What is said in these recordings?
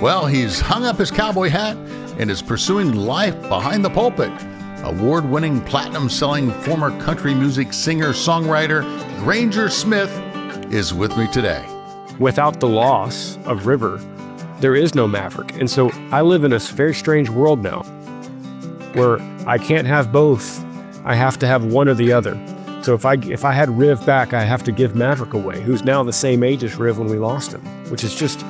Well, he's hung up his cowboy hat and is pursuing life behind the pulpit. Award-winning, platinum-selling former country music singer-songwriter Granger Smith is with me today. Without the loss of River, there is no Maverick. And so I live in a very strange world now where I can't have both. I have to have one or the other. So if I had Riv back, I have to give Maverick away, who's now the same age as Riv when we lost him, which is just,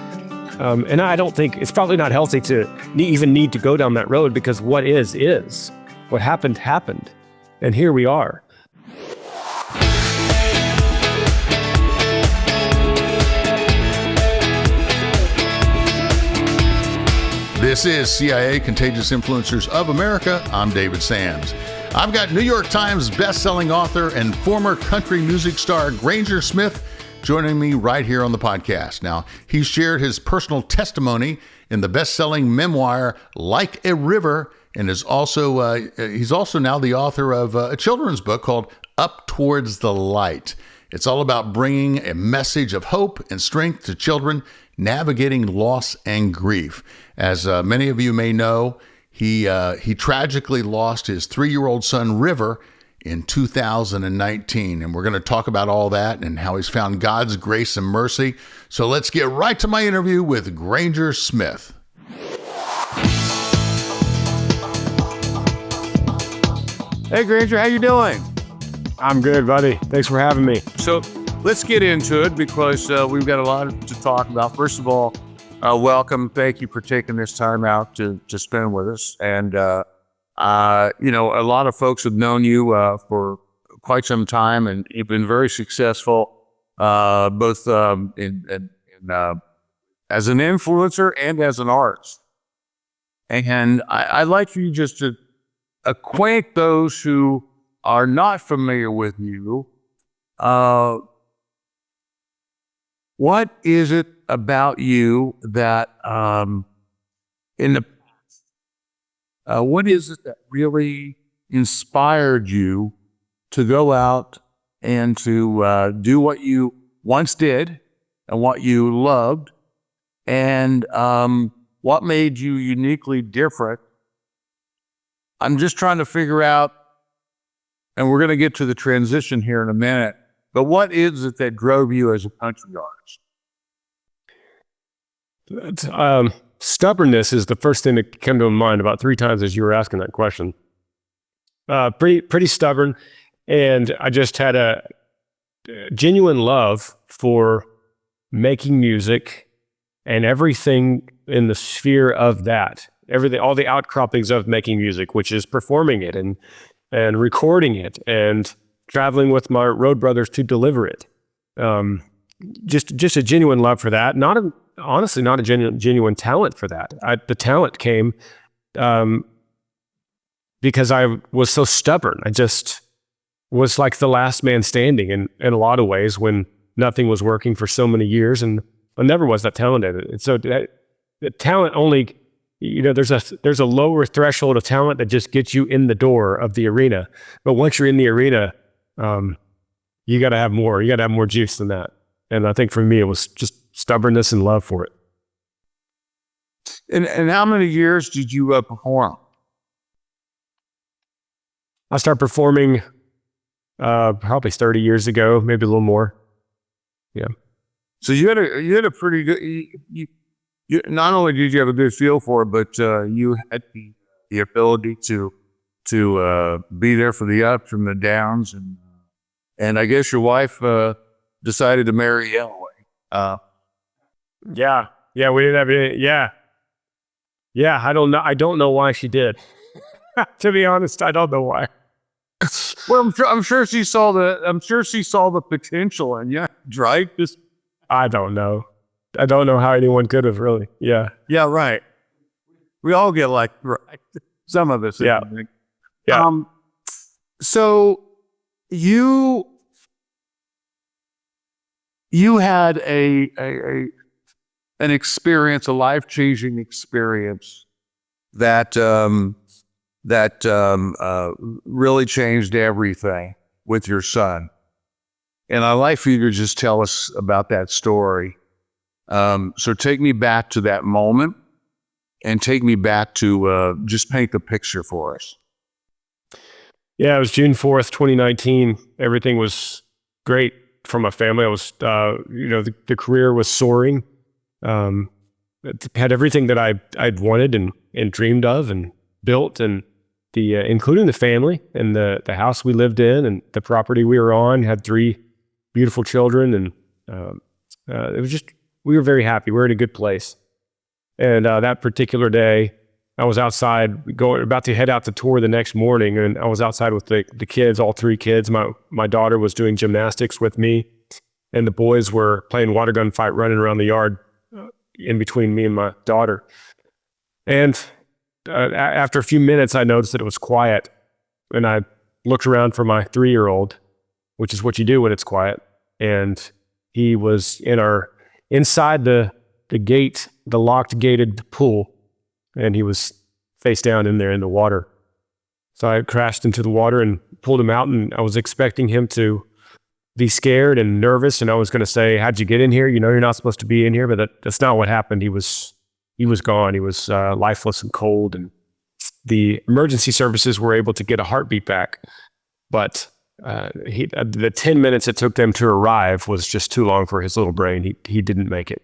and I don't think, it's probably not healthy to even need to go down that road, because what is. What happened, happened. And here we are. This is CIA Contagious Influencers of America. I'm David Sands. I've got New York Times best-selling author and former country music star Granger Smith joining me right here on the podcast. Now, he shared his personal testimony in the best-selling memoir Like a River, and he's also now the author of a children's book called Up Towards the Light. It's all about bringing a message of hope and strength to children navigating loss and grief. As many of you may know, he tragically lost his 3-year-old son, River, in 2019. And we're going to talk about all that and how he's found God's grace and mercy. So let's get right to my interview with Granger Smith. Hey, Granger, how you doing? I'm good, buddy. Thanks for having me. So let's get into it, because we've got a lot to talk about. First of all, welcome. Thank you for taking this time out to spend with us. And, a lot of folks have known you for quite some time, and you've been very successful, both in as an influencer and as an artist. And I'd like for you just to acquaint those who are not familiar with you. What is it about you that, in the past, what is it that really inspired you to go out and to do what you once did and what you loved, and what made you uniquely different? I'm just trying to figure out, and we're going to get to the transition here in a minute, but what is it that drove you as a country artist? Stubbornness is the first thing that came to my mind about 3 times as you were asking that question. Pretty stubborn, and I just had a genuine love for making music and everything in the sphere of that. Everything, all the outcroppings of making music, which is performing it and recording it and traveling with my road brothers to deliver it. Just a genuine love for that. Honestly, not a genuine talent for that. The talent came because I was so stubborn. I just was like the last man standing in a lot of ways when nothing was working for so many years, and I never was that talented. And so the talent only, there's a lower threshold of talent that just gets you in the door of the arena. But once you're in the arena, you got to have more. You got to have more juice than that. And I think for me, it was just stubbornness and love for it. And how many years did you perform? I started performing probably 30 years ago, maybe a little more. Yeah. So you had a pretty good. You not only did you have a good feel for it, but you had the ability to be there for the ups and the downs, and I guess your wife decided to marry you anyway. Yeah, we didn't have any. Yeah. I don't know why she did. To be honest, I don't know why. Well, I'm sure she saw the potential in you, right? I don't know. I don't know how anyone could have, really. Yeah. Yeah, right. We all get right. Some of us. Yeah. Yeah. So you had an experience, a life-changing experience that really changed everything with your son. And I'd like for you to just tell us about that story So take me back to that moment and take me back to just paint the picture for us. Yeah, it was June 4th, 2019. Everything was great for my family. I was, the career was soaring. It had everything that I'd wanted and dreamed of and built, and including the family and the house we lived in and the property we were on. Had 3 beautiful children, and it was just, we were very happy. We were in a good place. And that particular day, I was outside about to head out to tour the next morning, and I was outside with the kids, all 3 kids. My daughter was doing gymnastics with me, and the boys were playing water gun fight, running around the yard in between me and my daughter. And after a few minutes, I noticed that it was quiet, and I looked around for my 3-year-old, which is what you do when it's quiet. And he was inside the gate, the locked gated pool, and he was face down in there in the water. So I crashed into the water and pulled him out, and I was expecting him to be scared and nervous, and I was going to say, "How'd you get in here? You know you're not supposed to be in here." But that's not what happened. He was gone. He was lifeless and cold, and the emergency services were able to get a heartbeat back. But the 10 minutes it took them to arrive was just too long for his little brain. He didn't make it.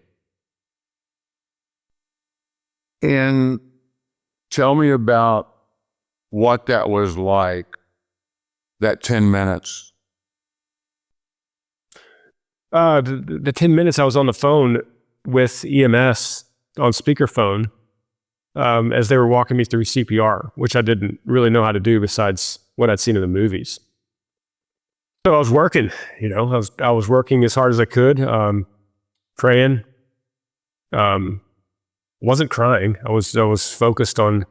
And tell me about what that was like, that 10 minutes. The 10 minutes I was on the phone with EMS on speakerphone as they were walking me through CPR, which I didn't really know how to do besides what I'd seen in the movies. So I was working, I was working as hard as I could, praying. Wasn't crying. I was focused on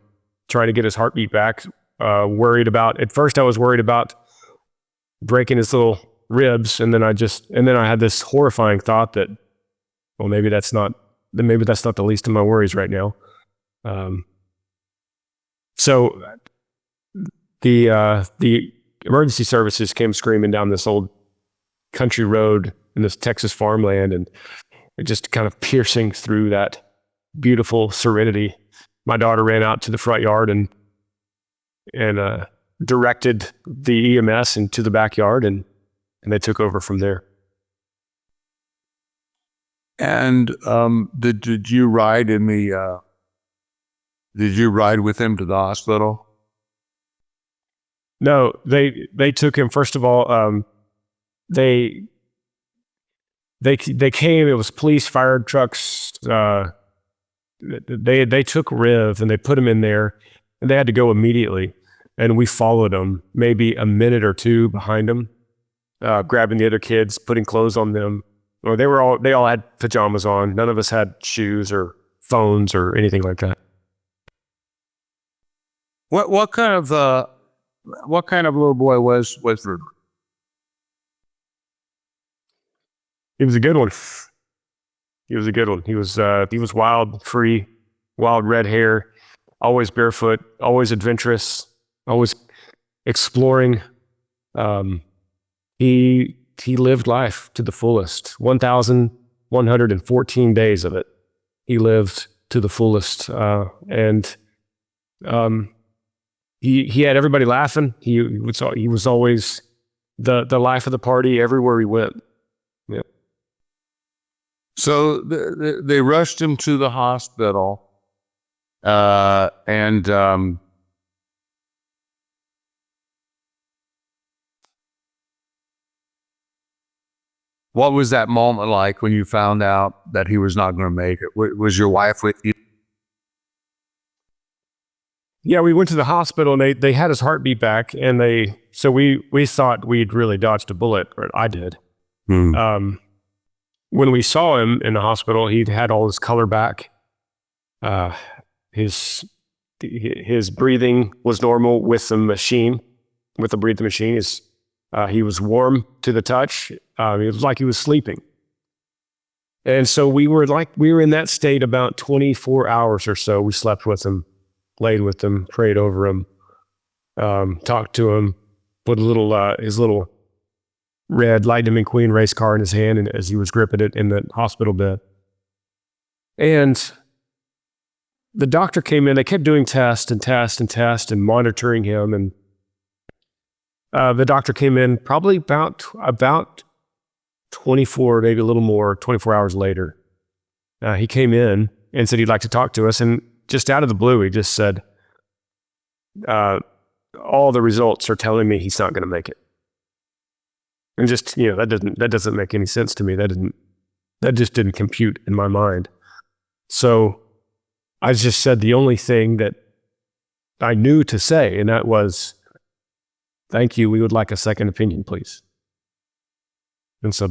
trying to get his heartbeat back. At first I was worried about breaking his little ribs, and then I had this horrifying thought that, well, maybe that's not the least of my worries right now. So the emergency services came screaming down this old country road in this Texas farmland, and just kind of piercing through that beautiful serenity. My daughter ran out to the front yard and directed the EMS into the backyard, and they took over from there. And did you ride with him to the hospital? No, they took him. First of all, they came. It was police, fire trucks. They took Riv and they put him in there, and they had to go immediately. And we followed them, maybe a minute or 2 behind them, grabbing the other kids, putting clothes on them. Or they all had pajamas on. None of us had shoes or phones or anything like that. What kind of little boy was River? He was a good one. He was a good one. He was wild, free, wild red hair, always barefoot, always adventurous, always exploring. He lived life to the fullest. 1,114 days of it, he lived to the fullest, and he had everybody laughing. He was always the life of the party everywhere he went. Yeah. So they rushed him to the hospital, and what was that moment like when you found out that he was not going to make it? Was your wife with you? Yeah, we went to the hospital, and they had his heartbeat back, and we thought we'd really dodged a bullet, or I did. When we saw him in the hospital, he'd had all his color back. His breathing was normal with the machine, with the breathing machine. He was warm to the touch. It was like he was sleeping. And so we were in that state about 24 hours or so. We slept with him, laid with him, prayed over him, talked to him, put his little red Lightning McQueen race car in his hand, and as he was gripping it in the hospital bed. And the doctor came in. They kept doing tests and monitoring him. And the doctor came in probably about 24, maybe a little more, 24 hours later. He came in and said he'd like to talk to us. And just out of the blue, he just said, all the results are telling me he's not going to make it. And just, that doesn't make any sense to me. That just didn't compute in my mind. So I just said the only thing that I knew to say, and that was, thank you, we would like a second opinion, please. And so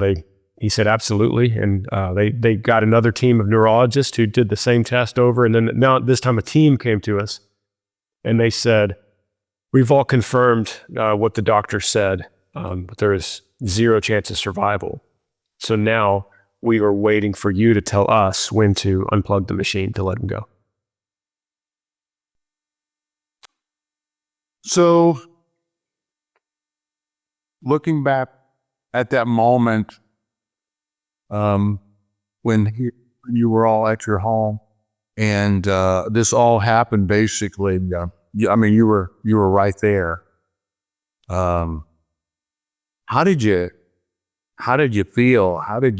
he said, absolutely. And they got another team of neurologists who did the same test over. And then now this time a team came to us and they said, we've all confirmed what the doctor said, but there is 0 chance of survival. So now we are waiting for you to tell us when to unplug the machine to let him go. So, looking back at that moment, when you were all at your home, and this all happened, basically. You were right there. How did you feel? How did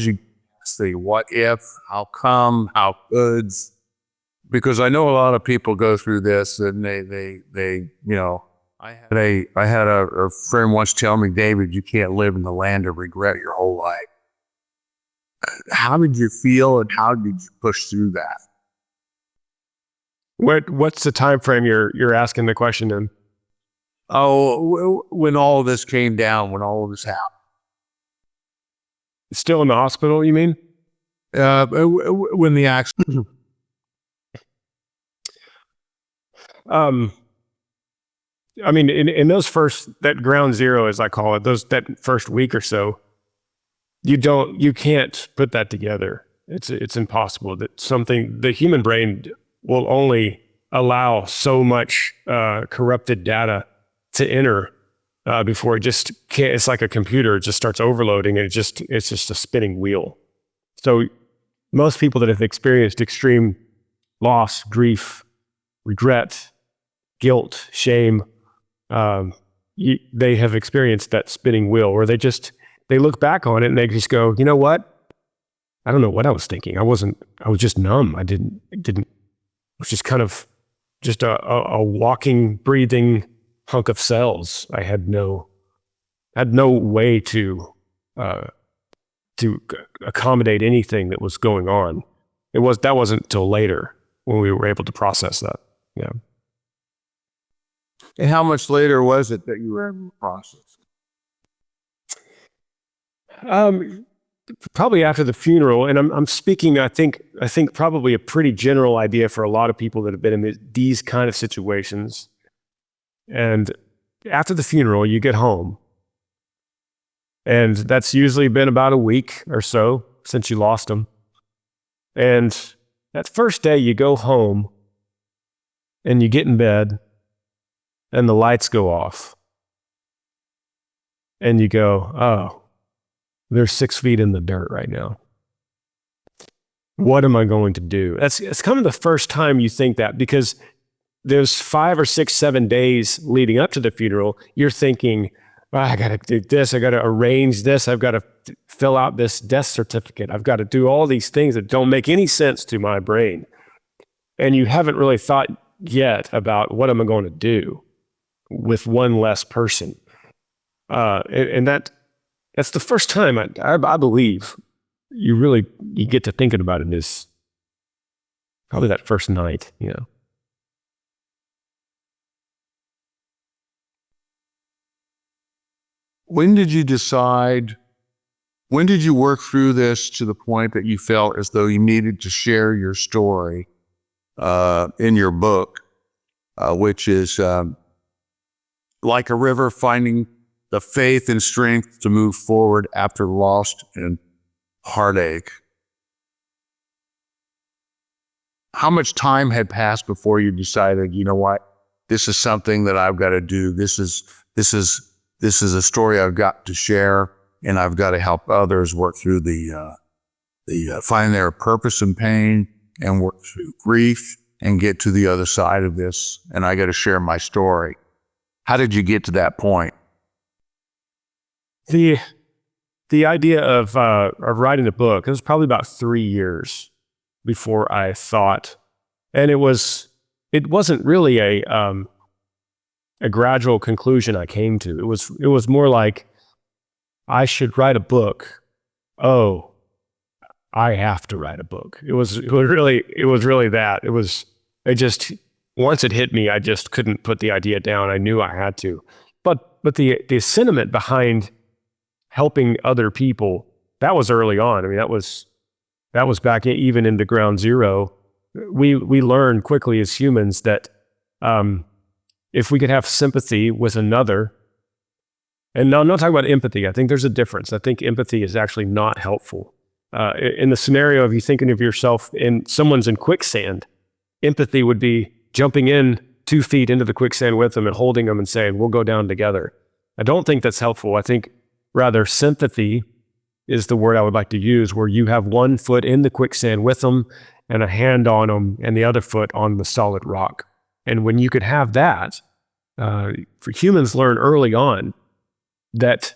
you say what if? How come? How coulds? Because I know a lot of people go through this, and they I had a friend once tell me, David, you can't live in the land of regret your whole life. How did you feel, and how did you push through that? What's the time frame you're asking the question in? Oh, when all of this came down, when all of this happened. Still in the hospital, you mean? When the accident. In those that ground zero, as I call it, that first week or so, you can't put that together. It's impossible. The human brain will only allow so much corrupted data to enter before it just can't. It's like a computer; it just starts overloading, and it's just a spinning wheel. So most people that have experienced extreme loss, grief, regret, guilt, shame, they have experienced that spinning wheel where they look back on it and they just go, you know what? I don't know what I was thinking. I was just numb. I was just kind of just a walking, breathing hunk of cells. I had no way to accommodate anything that was going on. That wasn't until later when we were able to process that. Yeah. And how much later was it that you were able to process? Probably after the funeral, and I'm speaking. I think probably a pretty general idea for a lot of people that have been in these kind of situations. And after the funeral, you get home, and that's usually been about a week or so since you lost them. And that first day, you go home, and you get in bed, and the lights go off, and you go, oh. They're 6 feet in the dirt right now. What am I going to do? It's kind of the first time you think that, because there's 5 or 6, 7 days leading up to the funeral. You're thinking, I got to do this. I got to arrange this. I've got to fill out this death certificate. I've got to do all these things that don't make any sense to my brain. And you haven't really thought yet about what am I going to do with one less person. That's the first time I believe you get to thinking about it is probably that first night, When did you work through this to the point that you felt as though you needed to share your story in your book, which is like a river finding the faith and strength to move forward after loss and heartache? How much time had passed before you decided, you know what, this is something that I've got to do. This is a story I've got to share, and I've got to help others work through the find their purpose in pain and work through grief and get to the other side of this. And I got to share my story. How did you get to that point? The idea of writing a book, it was probably about 3 years before I thought, and it wasn't really a gradual conclusion I came to. It was more like, I should write a book. Oh, I have to write a book. It was really that. Once it hit me, I just couldn't put the idea down. I knew I had to. But the sentiment behind helping other people, that was early on. I mean, that was back even into ground zero. We learned quickly as humans that if we could have sympathy with another, and now I'm not talking about empathy. I think there's a difference. I think empathy is actually not helpful. In the scenario of you thinking of yourself someone's in quicksand, empathy would be jumping in 2 feet into the quicksand with them and holding them and saying, we'll go down together. I don't think that's helpful. I think rather sympathy is the word I would like to use, where you have 1 foot in the quicksand with them and a hand on them and the other foot on the solid rock. And when you could have that, for humans learn early on that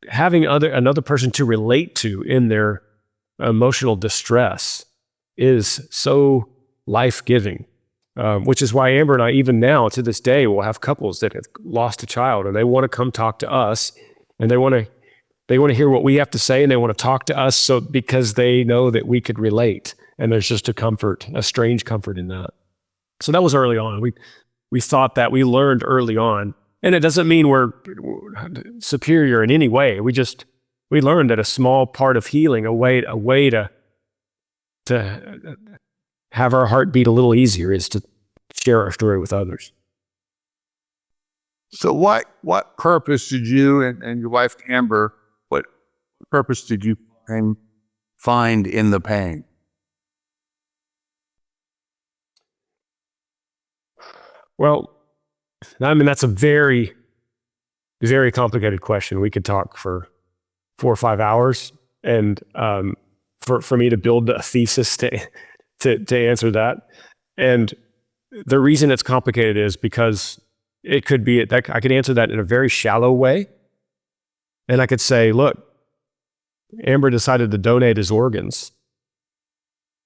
having another person to relate to in their emotional distress is so life-giving, which is why Amber and I, even now to this day, will have couples that have lost a child and they want to come talk to us, and they want to hear what we have to say, and they want to talk to us because they know that we could relate, and there's just a strange comfort in that. So that was early on. We thought that, we learned early on. And it doesn't mean we're superior in any way. We learned that a small part of healing, a way to have our heart beat a little easier, is to share our story with others. So what purpose did you and your wife Amber, what purpose did you find in the pain? Well, I mean, that's a very, very complicated question. We could talk for 4 or 5 hours, and for me to build a thesis to answer that. And the reason it's complicated is because it could be that I could answer that in a very shallow way, and I could say, look, Amber decided to donate his organs,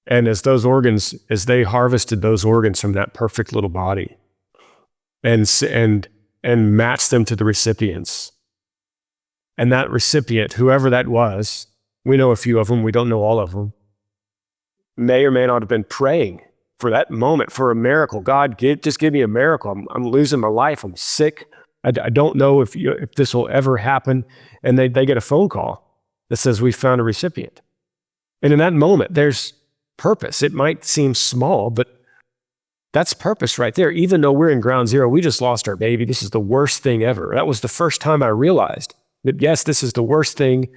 and as they harvested those organs from that perfect little body, and match them to the recipients. And that recipient, whoever that was, we know a few of them, we don't know all of them, may or may not have been praying for that moment, for a miracle. God, just give me a miracle. I'm losing my life. I'm sick. I don't know if this will ever happen. And they get a phone call that says, we found a recipient. And in that moment, there's purpose. It might seem small, but that's purpose right there. Even though we're in ground zero, we just lost our baby. This is the worst thing ever. That was the first time I realized that, yes, this is the worst thing.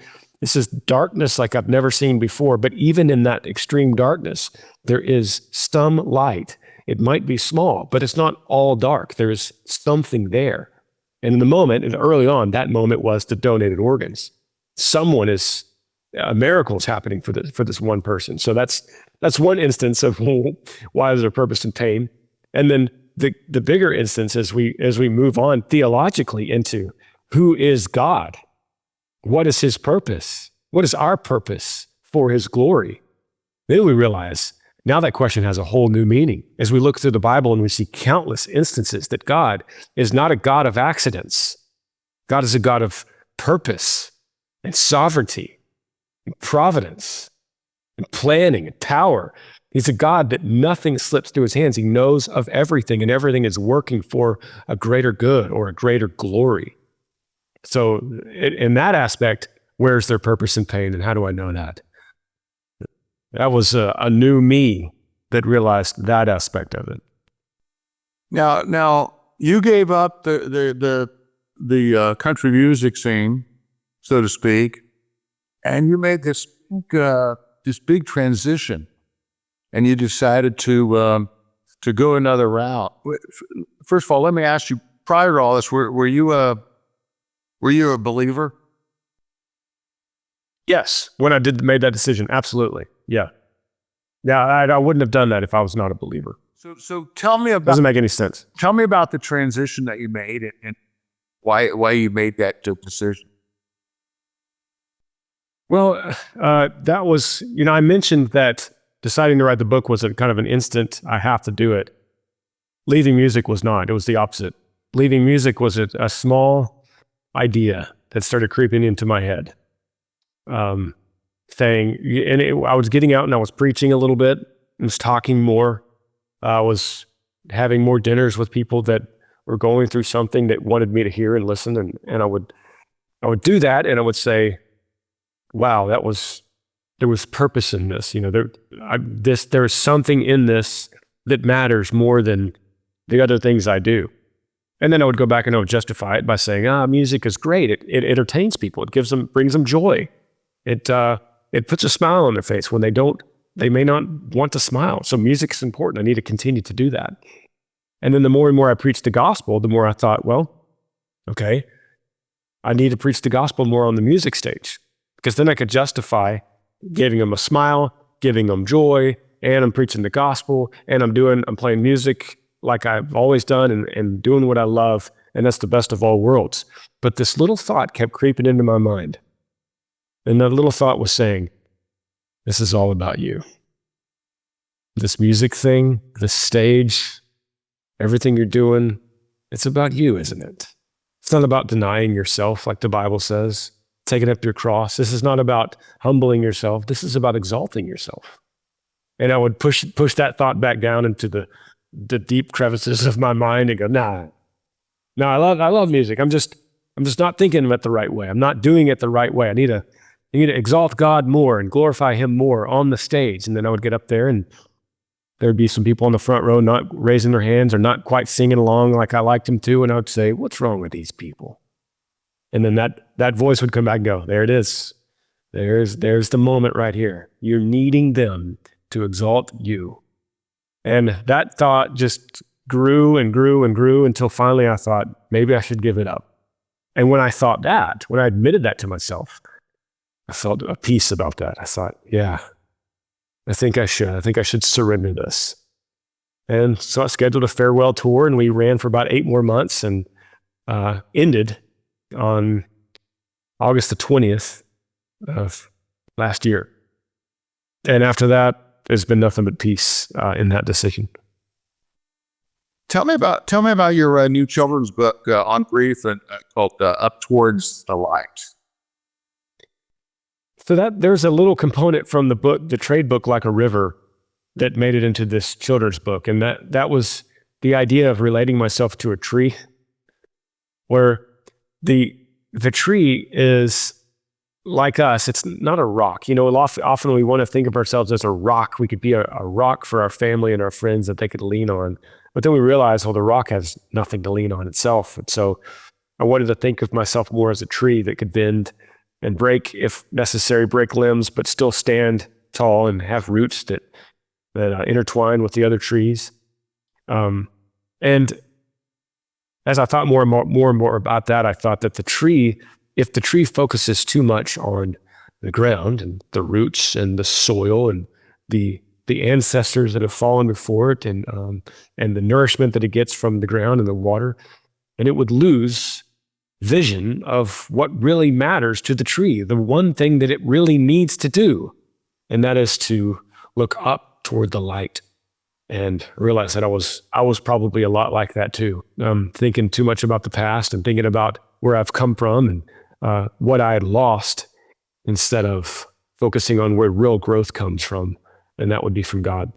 This is darkness like I've never seen before. But even in that extreme darkness, there is some light. It might be small, but it's not all dark. There is something there. And in the moment, and early on, that moment was the donated organs. A miracle is happening for this one person. So that's one instance of why there's a purpose in pain. And then the bigger instance as we move on theologically into who is God? What is his purpose? What is our purpose for his glory? Then we realize now that question has a whole new meaning as we look through the Bible and we see countless instances that God is not a God of accidents. God is a God of purpose and sovereignty and providence and planning and power. He's a God that nothing slips through his hands. He knows of everything, and everything is working for a greater good or a greater glory. So in that aspect, where's their purpose in pain, and how do I know that? That was a new me that realized that aspect of it. Now you gave up the country music scene, so to speak, and you made this big transition, and you decided to go another route. First of all, let me ask you: prior to all this, were you a believer? Yes, when I made that decision, absolutely. Yeah. Yeah, I wouldn't have done that if I was not a believer. So tell me about Doesn't make any sense. tell me about the transition that you made and why you made that decision. Well, that was, I mentioned that deciding to write the book was a kind of an instant, I have to do it. Leaving music was not. It was the opposite. Leaving music was a small idea that started creeping into my head. I was getting out and I was preaching a little bit. I was talking more. I was having more dinners with people that were going through something that wanted me to hear and listen. And I would do that and I would say, wow, there was purpose in this. There is something in this that matters more than the other things I do. And then I would go back and I would justify it by saying, music is great. It entertains people. It brings them joy. It puts a smile on their face when they may not want to smile. So music's important. I need to continue to do that. And then the more and more I preached the gospel, the more I thought, well, okay, I need to preach the gospel more on the music stage, because then I could justify giving them a smile, giving them joy, and I'm preaching the gospel, and I'm playing music like I've always done and doing what I love, and that's the best of all worlds. But this little thought kept creeping into my mind. And that little thought was saying, this is all about you. This music thing, this stage, everything you're doing, it's about you, isn't it? It's not about denying yourself like the Bible says, taking up your cross. This is not about humbling yourself. This is about exalting yourself. And I would push that thought back down into the deep crevices of my mind and go, no, I love music. I'm just not thinking of it the right way. I'm not doing it the right way. I need to exalt God more and glorify him more on the stage. And then I would get up there and there'd be some people on the front row not raising their hands or not quite singing along like I liked them to. And I would say, what's wrong with these people? And then that voice would come back and go, there it is. There's the moment right here. You're needing them to exalt you. And that thought just grew and grew and grew until finally I thought, maybe I should give it up. And when I admitted that to myself, I felt a peace about that. I thought, yeah, I think I should surrender this. And so I scheduled a farewell tour and we ran for about 8 more months and ended on August the 20th of last year. And after that, there's been nothing but peace in that decision. Tell me about your new children's book on grief and called Up Towards the Light. So there's a little component from the book, the trade book, Like a River, that made it into this children's book. And that was the idea of relating myself to a tree, where the tree is like us. It's not a rock. Often we want to think of ourselves as a rock. We could be a rock for our family and our friends that they could lean on. But then we realize, the rock has nothing to lean on itself. And so I wanted to think of myself more as a tree that could bend and break, if necessary, break limbs, but still stand tall and have roots that intertwine with the other trees. And as I thought more and more about that, I thought that if the tree focuses too much on the ground and the roots and the soil and the ancestors that have fallen before it and the nourishment that it gets from the ground and the water, and it would lose vision of what really matters to the tree, the one thing that it really needs to do, and that is to look up toward the light. And realize that I was probably a lot like that too, thinking too much about the past and thinking about where I've come from and what I had lost, instead of focusing on where real growth comes from, and that would be from God.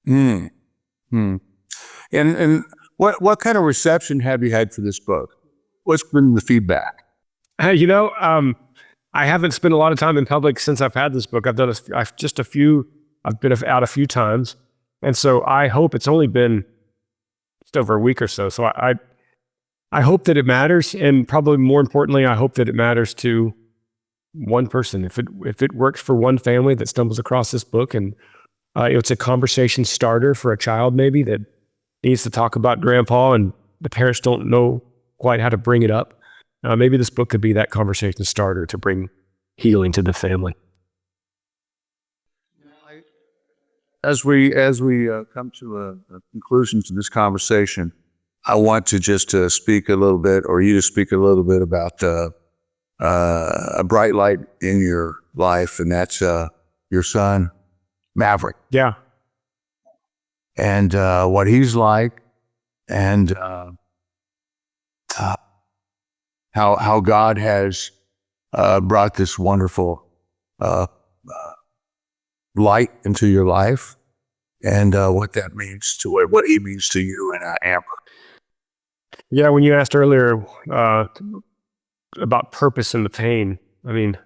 And what kind of reception have you had for this book? What's been the feedback? I haven't spent a lot of time in public since I've had this book. I've been out a few times. And so I hope it's only been just over a week or so. So I hope that it matters. And probably more importantly, I hope that it matters to one person. If it works for one family that stumbles across this book and it's a conversation starter for a child maybe that needs to talk about grandpa and the parents don't know quite how to bring it up. Maybe this book could be that conversation starter to bring healing to the family. As we come to a conclusion to this conversation, I want to just speak a little bit, or you to speak a little bit about a bright light in your life, and that's your son, Maverick. Yeah. And what he's like, and how God has brought this wonderful light into your life, and what that means to it, what he means to you and Amber. Yeah, when you asked earlier about purpose in the pain, I mean,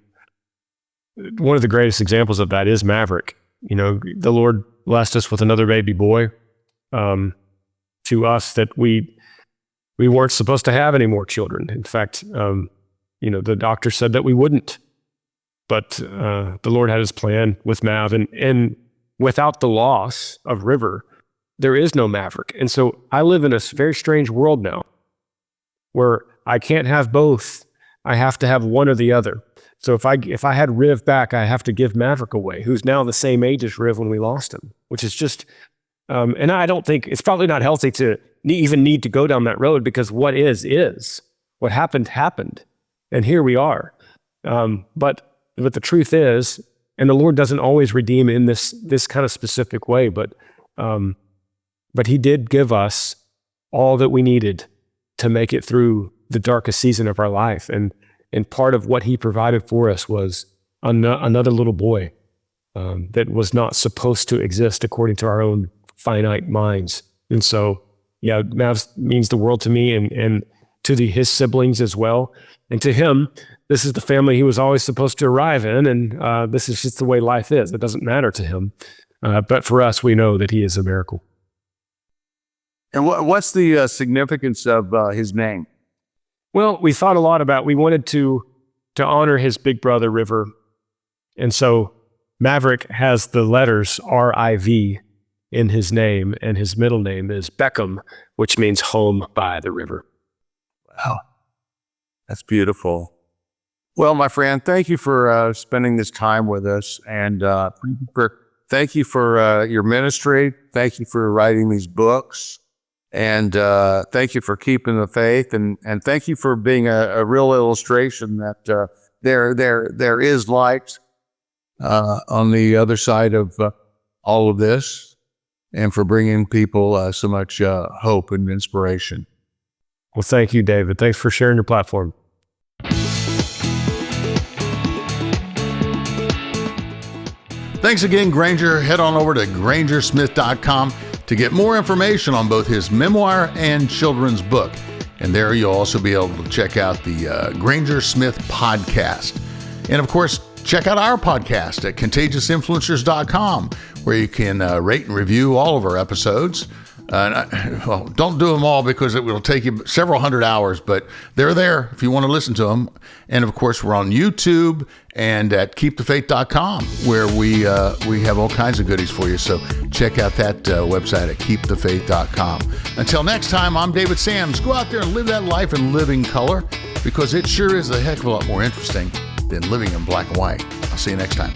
one of the greatest examples of that is Maverick. You know, the Lord blessed us with another baby boy. To us, that we weren't supposed to have any more children. In fact, you know, the doctor said that we wouldn't. But the Lord had his plan with Mav, and without the loss of River, there is no Maverick. And so I live in a very strange world now where I can't have both. I have to have one or the other. So if I had Riv back, I have to give Maverick away, who's now the same age as Riv when we lost him, which is just, and I don't think, it's probably not healthy to even need to go down that road, because what is. What happened. And here we are. But the truth is, and the Lord doesn't always redeem in this kind of specific way, but he did give us all that we needed to make it through the darkest season of our life. And part of what he provided for us was another little boy that was not supposed to exist according to our own finite minds. And so, yeah, Mav means the world to me, and to his siblings as well. And to him, this is the family he was always supposed to arrive in, and this is just the way life is. It doesn't matter to him. But for us, we know that he is a miracle. And what's the significance of his name? Well, we thought a lot about, we wanted to honor his big brother, River. And so Maverick has the letters R-I-V in his name, and his middle name is Beckham, which means home by the river. Wow. That's beautiful. Well, my friend, thank you for spending this time with us, and thank you for your ministry. Thank you for writing these books, and thank you for keeping the faith, and thank you for being a real illustration that there is light on the other side of all of this, and for bringing people so much hope and inspiration. Well, thank you, David. Thanks for sharing your platform. Thanks again, Granger. Head on over to SingerSongwriter.com to get more information on both his memoir and children's book. And there you'll also be able to check out the Granger Smith podcast. And of course, check out our podcast at ContagiousInfluencers.com, where you can rate and review all of our episodes. Well, don't do them all because it will take you several hundred hours, but they're there if you want to listen to them. And of course, we're on YouTube and at KeepTheFaith.com, where we have all kinds of goodies for you. So check out that website at KeepTheFaith.com. Until next time, I'm David Sams. Go out there and live that life in living color, because it sure is a heck of a lot more interesting than living in black and white. I'll see you next time.